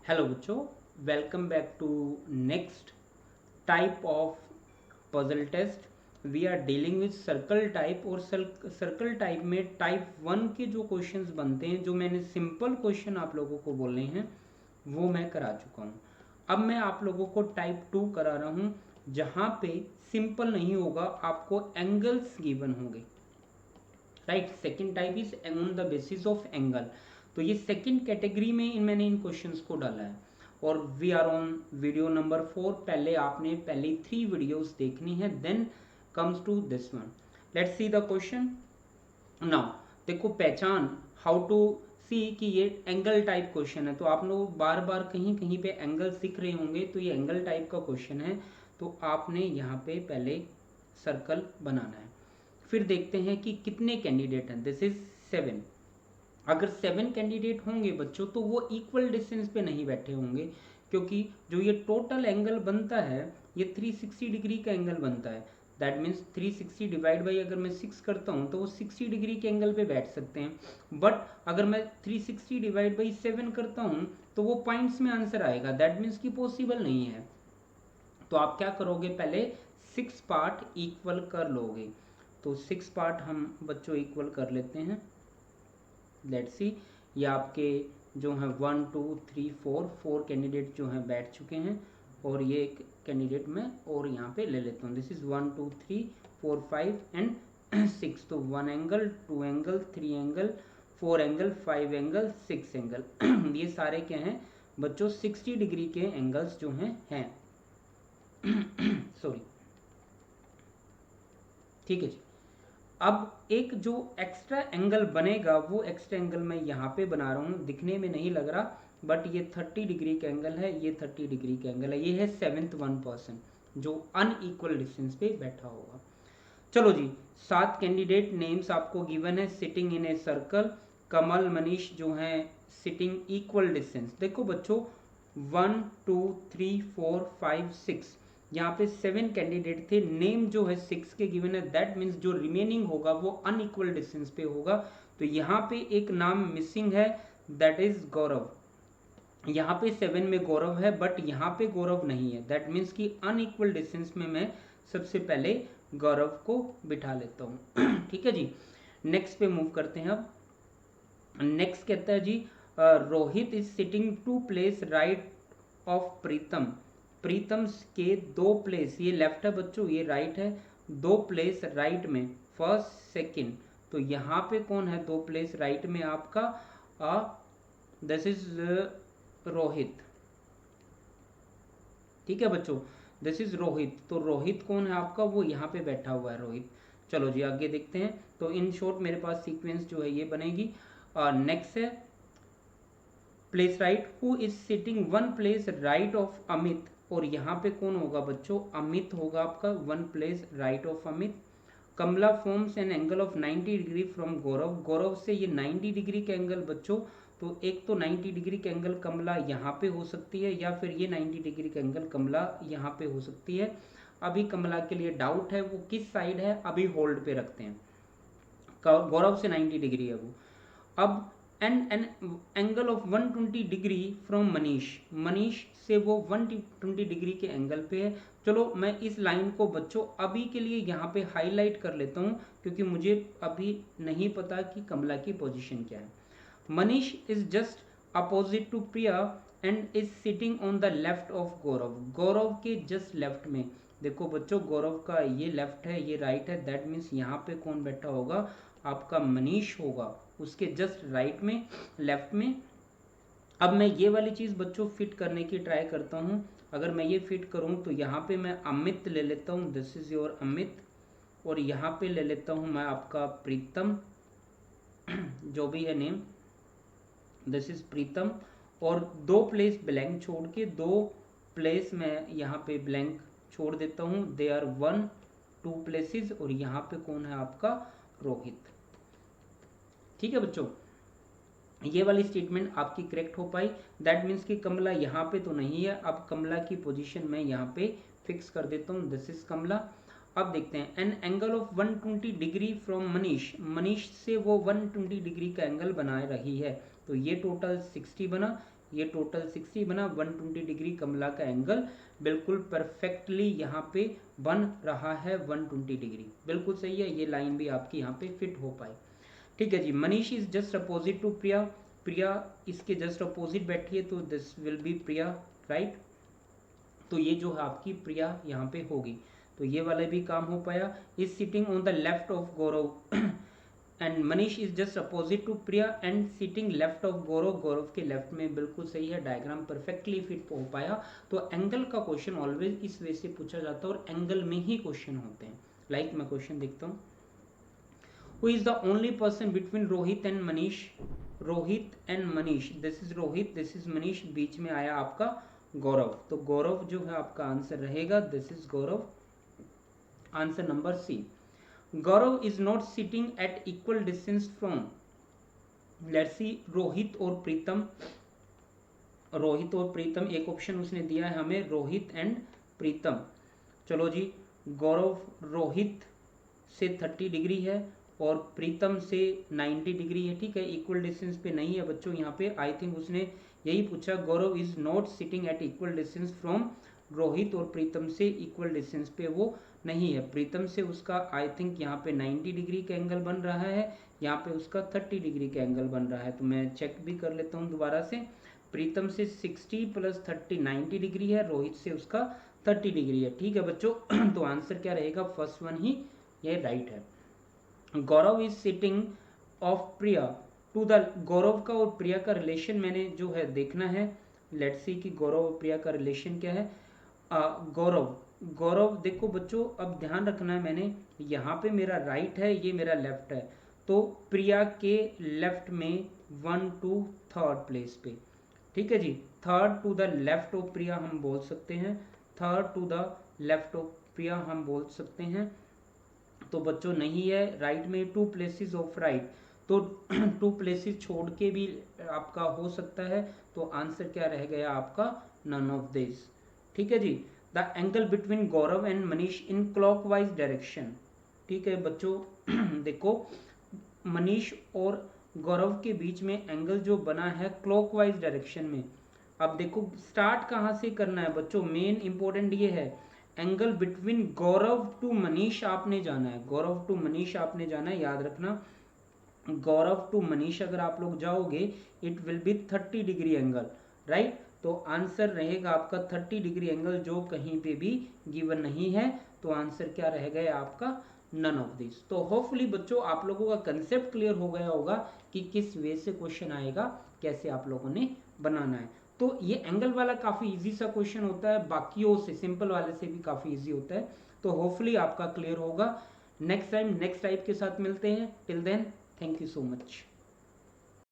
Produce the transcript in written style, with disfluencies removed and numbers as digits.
Hello बच्चों, welcome back to next type of puzzle test. We are dealing with circle type और circle type में type 1 के जो questions बनते हैं, जो मैंने सिंपल क्वेश्चन आप लोगों को बोले हैं वो मैं करा चुका हूँ। अब मैं आप लोगों को टाइप 2 करा रहा हूँ, जहाँ पे सिंपल नहीं होगा, आपको एंगल्स गिवन होंगे। Right, second type is on the basis of angle. तो ये सेकेंड कैटेगरी में मैंने इन क्वेश्चंस को डाला है। और we are on video number 4। पहले आपने पहले 3 वीडियोस देखनी है, then comes to this one. Let's see the question now. देखो, पहचान हाउ टू सी कि ये एंगल टाइप क्वेश्चन है। तो आप लोग बार बार कहीं कहीं पे एंगल सीख रहे होंगे, तो ये एंगल टाइप का क्वेश्चन है। तो आपने यहाँ पे पहले सर्कल बनाना है। फिर देखते हैं कि कितने कैंडिडेट हैं। This is 7। अगर 7 कैंडिडेट होंगे बच्चों, तो वो इक्वल डिस्टेंस पे नहीं बैठे होंगे, क्योंकि जो ये टोटल एंगल बनता है ये 360 डिग्री का एंगल बनता है। दैट मीन्स 360 डिवाइड बाई अगर मैं 6 करता हूँ तो वो 60 डिग्री के एंगल पे बैठ सकते हैं। बट अगर मैं 360 डिवाइड बाई 7 करता हूँ तो वो पॉइंट्स में आंसर आएगा। दैट मीन्स कि पॉसिबल नहीं है। तो आप क्या करोगे, पहले 6 पार्ट इक्वल कर लोगे। तो 6 पार्ट हम बच्चों इक्वल कर लेते हैं। लेट्स सी, ये आपके जो हैं 1 2 3 4 कैंडिडेट जो हैं बैठ चुके हैं, और ये एक कैंडिडेट मैं और यहाँ पे ले लेता हूँ। This is 1 2 3 4 5 and 6। तो 1 angle, 2 angle, 3 angle, 4 angle, 5 angle, 6 angle. ये सारे क्या हैं बच्चों, 60 डिग्री के एंगल्स जो हैं सॉरी, ठीक है जी। अब एक जो एक्स्ट्रा एंगल बनेगा, वो एक्स्ट्रा एंगल मैं यहाँ पे बना रहा हूँ। दिखने में नहीं लग रहा, बट ये 30 डिग्री का एंगल है, ये 30 डिग्री का एंगल है। ये है 7th 1% जो अनइक्वल डिस्टेंस पे बैठा होगा। चलो जी, 7 कैंडिडेट नेम्स आपको गिवन है सिटिंग इन ए सर्कल। कमल, मनीष जो हैं सिटिंग इक्वल डिस्टेंस। देखो बच्चों, 1 2 3 4 5 6, यहाँ पे 7 कैंडिडेट थे। नेम जो है 6 के गिवन है। दैट मीन्स जो रिमेनिंग होगा वो अनइक्वल डिस्टेंस पे होगा। तो यहाँ पे एक नाम मिसिंग है, दैट इज गौरव। यहाँ पे 7 में गौरव है, बट यहाँ पे गौरव नहीं है। दैट मीन्स कि अनइक्वल डिस्टेंस में मैं सबसे पहले गौरव को बिठा लेता हूँ। ठीक है जी, नेक्स्ट पे मूव करते हैं। अब नेक्स्ट कहता है जी, Rohit is sitting two place right of Pritam. Pritam के 2 प्लेस, ये लेफ्ट है बच्चों, ये राइट है। 2 प्लेस राइट में, फर्स्ट सेकंड। तो यहाँ पे कौन है 2 प्लेस राइट में आपका? This is Rohit. ठीक है बच्चों, दिस इज रोहित। तो रोहित कौन है आपका? वो यहाँ पे बैठा हुआ है, रोहित। चलो जी आगे देखते हैं। तो इन शॉर्ट मेरे पास सीक्वेंस जो है ये बनेगी। नेक्स्ट है place right, who is sitting 1 place right of Amit. और यहाँ पे कौन होगा बच्चों? अमित होगा आपका, 1 place right of Amit. Kamla forms an angle of 90 degree from Gaurav. Gaurav से ये 90 डिग्री का एंगल बच्चों। तो एक तो 90 डिग्री का एंगल कमला यहाँ पे हो सकती है, या फिर ये 90 डिग्री का एंगल कमला यहाँ पे हो सकती है। अभी कमला के लिए डाउट है वो किस साइड है, अभी होल्ड पे रखते हैं। गौरव से 90 डिग्री है वो। अब N angle of 120 degree from Manish. Manish से वो 120 डिग्री के एंगल पे है। चलो मैं इस लाइन को बच्चों अभी के लिए यहाँ पे हाईलाइट कर लेता हूँ, क्योंकि मुझे अभी नहीं पता कि कमला की पोजीशन क्या है। Manish is just opposite to Priya and is sitting on the left of Gaurav. Gaurav के जस्ट लेफ्ट में। देखो बच्चों, गौरव का ये लेफ्ट है, ये राइट है। दैट मीन्स यहाँ पे कौन बैठा होगा? आपका मनीष होगा, उसके जस्ट राइट में, लेफ्ट में। अब मैं ये वाली चीज़ बच्चों फिट करने की ट्राई करता हूँ। अगर मैं ये फिट करूँ तो यहाँ पे मैं अमित ले लेता हूँ, दिस इज योर अमित। और यहाँ पे ले लेता हूँ मैं आपका प्रीतम, जो भी है नेम, दिस इज प्रीतम। और 2 प्लेस ब्लैंक छोड़ के 2 प्लेस मैं यहाँ पे ब्लैंक छोड़ देता हूँ। They are 1 2 places. और यहाँ पे कौन है आपका? रोहित। ठीक है बच्चों, ये वाली स्टेटमेंट आपकी करेक्ट हो पाई। दैट मीन्स कि कमला यहाँ पे तो नहीं है। अब कमला की पोजीशन मैं यहाँ पे फिक्स कर देता हूँ, दिस इज कमला। अब देखते हैं, N angle of 120 degree from Manish. Manish से वो 120 डिग्री का एंगल बना रही है। तो ये टोटल 60 बना, ये टोटल 60 बना, 120 डिग्री कमला का एंगल बिल्कुल परफेक्टली यहाँ पे बन रहा है 120 डिग्री, बिल्कुल सही है। ये लाइन भी आपकी यहाँ पे फिट हो पाए। ठीक है जी। Manish is just opposite to Priya, Priya इसके जस्ट अपोजिट बैठी है, तो this will be Priya, right. तो ये जो है आपकी प्रिया यहाँ पे होगी, तो ये वाला भी काम हो पाया। Is sitting on the left of Gaurav and Manish is just opposite to Priya and sitting left of Gaurav, Gaurav के लेफ्ट में, बिल्कुल सही है। डायग्राम परफेक्टली फिट हो पाया। तो एंगल का क्वेश्चन ऑलवेज इस वे से पूछा जाता है और एंगल में ही क्वेश्चन होते हैं। लाइक मैं क्वेश्चन देखता हूँ, who is the only person between Rohit and Manish, Rohit and Manish, this is Rohit, this is Manish, बीच में आया आपका गौरव, तो गौरव जो है आपका आंसर रहेगा, this is Gaurav, answer number C. Gaurav is not sitting at equal distance from, let's see Rohit और प्रीतम, रोहित और प्रीतम, एक ऑप्शन उसने दिया है हमें रोहित एंड प्रीतम। चलो जी, गौरव रोहित से 30 डिग्री है और प्रीतम से 90 डिग्री है, ठीक है, इक्वल डिस्टेंस पे नहीं है बच्चों यहाँ पे। आई थिंक उसने यही पूछा, Gaurav is not sitting at equal distance from Rohit, और प्रीतम से इक्वल डिस्टेंस पे वो नहीं है। प्रीतम से उसका आई थिंक यहाँ पे 90 डिग्री का एंगल बन रहा है, यहाँ पे उसका 30 डिग्री का एंगल बन रहा है। तो मैं चेक भी कर लेता हूँ दोबारा से, प्रीतम से 60 + 30 90 डिग्री है, रोहित से उसका 30 डिग्री है, ठीक है बच्चों। तो आंसर क्या रहेगा, फर्स्ट वन ही ये राइट है। Gaurav is sitting of Priya to the, Gaurav का और प्रिया का रिलेशन मैंने जो है देखना है। लेट्स सी कि गौरव और प्रिया का रिलेशन क्या है। गौरव, गौरव देखो बच्चों, अब ध्यान रखना है, मैंने यहाँ पे मेरा राइट है, ये मेरा लेफ्ट है, तो प्रिया के लेफ्ट में 1 to 3rd प्लेस पे, ठीक है जी, 3rd to the left of Priya हम बोल सकते हैं, 3rd to the left of Priya हम बोल सकते हैं। तो बच्चों नहीं है, राइट में 2 प्लेसेस ऑफ राइट, तो 2 प्लेसेस छोड़ के भी आपका हो सकता है, तो आंसर क्या रह गया आपका, नन ऑफ दिस, ठीक है जी। The angle between Gaurav and Manish in clockwise direction, ठीक है बच्चों। देखो मनीष और गौरव के बीच में एंगल जो बना है क्लॉकवाइज डायरेक्शन में। अब देखो स्टार्ट कहाँ से करना है बच्चों, मेन इंपॉर्टेंट ये है, angle between Gaurav to Manish आपने जाना है, गौरव टू मनीष आपने जाना है, याद रखना। गौरव टू मनीष अगर आप लोग जाओगे, it will be 30 degree angle, right. तो आंसर रहेगा आपका 30 डिग्री एंगल, जो कहीं पे भी गिवन नहीं है, तो आंसर क्या रह गया आपका, नन ऑफ दिस। तो होपफुली बच्चों आप लोगों का कंसेप्ट क्लियर हो गया होगा कि किस वे से क्वेश्चन आएगा, कैसे आप लोगों ने बनाना है। तो ये एंगल वाला काफ़ी इजी सा क्वेश्चन होता है, बाकियों से सिंपल वाले से भी काफ़ी इजी होता है। तो होपफुली आपका क्लियर होगा। नेक्स्ट टाइम नेक्स्ट टाइप के साथ मिलते हैं। Till then thank you so much.